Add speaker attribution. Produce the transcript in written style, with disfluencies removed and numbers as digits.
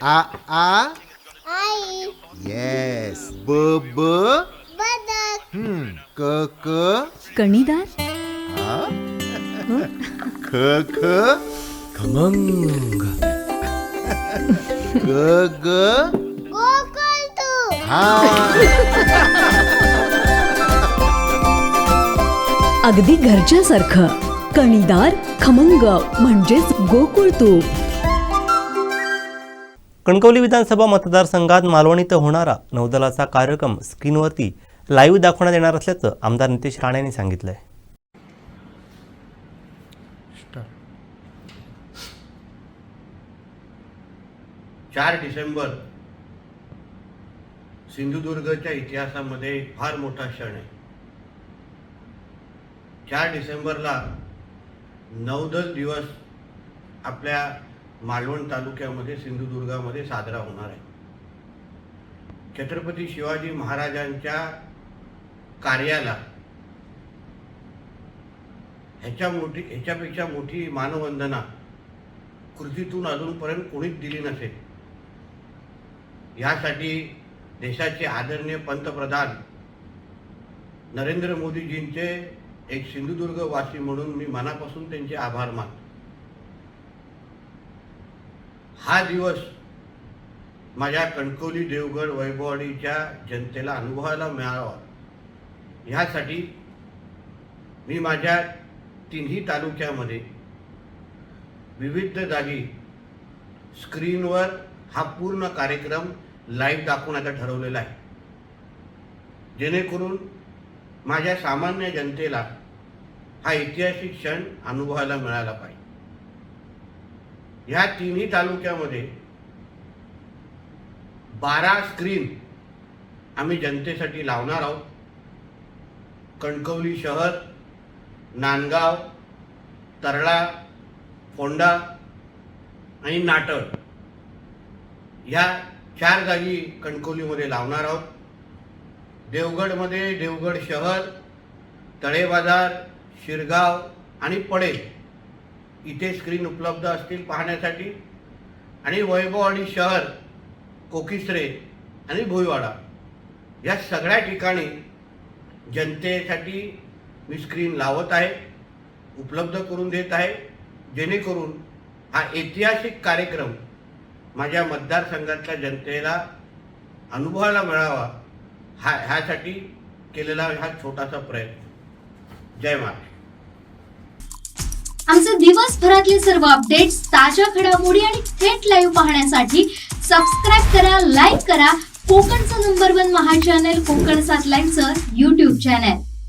Speaker 1: आ आ
Speaker 2: आई.
Speaker 1: Yes. ब ब
Speaker 2: बदक.
Speaker 1: क क
Speaker 3: कणीदार.
Speaker 1: आ? ख ख
Speaker 4: खमंग.
Speaker 1: ग ग
Speaker 2: गोकुळतू.
Speaker 1: हा.
Speaker 3: अगदी घरच्यासारखं. कणीदार खमंग म्हणजेच गोकुळ तूप.
Speaker 5: कणकवली विधानसभा मतदारसंघात मालवण इथं होणारा नौदलाचा कार्यक्रम स्क्रीनवरती लाईव्ह दाखवण्यात येणार असल्याचं आमदार नितेश राणे यांनी सांगितलं आहे.
Speaker 6: 4 डिसेंबर सिंधुदुर्गच्या इतिहासामध्ये फार मोठा क्षण आहे. 4 डिसेंबरला नौदल दिवस आपल्या मालवण तालुक्यामध्ये सिंधुदुर्गामध्ये साजरा होणार आहे. छत्रपती शिवाजी महाराजांच्या कार्याला ह्याच्यापेक्षा मोठी मानवंदना कृतीतून अजूनपर्यंत कोणीच दिली नसेल. यासाठी देशाचे आदरणीय पंतप्रधान नरेंद्र मोदीजींचे एक सिंधुदुर्गवासी म्हणून मी मनापासून त्यांचे आभार मानतो. हा दिवस माझ्या कणकवली, देवगड, वैभववाडीच्या जनतेला अनुभवायला मिळावा ह्यासाठी मी माझ्या तिन्ही तालुक्यामध्ये विविध जागी स्क्रीनवर हा पूर्ण कार्यक्रम लाईव्ह दाखवण्याचा ठरवलेला आहे, जेणेकरून माझ्या सामान्य जनतेला हा ऐतिहासिक क्षण अनुभवायला मिळाला पाहिजे. ह्या तिन्ही तालुक्यामध्ये 12 स्क्रीन आम्ही जनतेसाठी लावणार आहोत. कणकवली शहर, नांदगाव, तरळा, फोंडा आणि नाटळ ह्या 4 जागी कणकवलीमध्ये लावणार आहोत. देवगडमध्ये देवगड शहर, तळेबाजार, शिरगाव आणि पडेल इथे स्क्रीन उपलब्ध असतील पाहण्यासाठी. आणि वैभववाडी शहर, कोकिसरे आणि भोईवाडा या सगळ्या ठिकाणी जनतेसाठी मी स्क्रीन लावत आहे, उपलब्ध करून देत आहे, जेणेकरून हा ऐतिहासिक कार्यक्रम माझ्या मतदारसंघातल्या जनतेला अनुभवायला मिळावा ह्यासाठी केलेला हा छोटासा प्रयत्न. जय महाराष्ट्र.
Speaker 7: आमचे दिवसभरातले सर्व अपडेट्स, ताज्या घडामोडी आणि थेट लाईव्ह पाहण्यासाठी सबस्क्राईब करा, लाईक करा कोकणचं नंबर 1 महा चॅनल कोकण 7 लाईव्हचं YouTube चॅनल.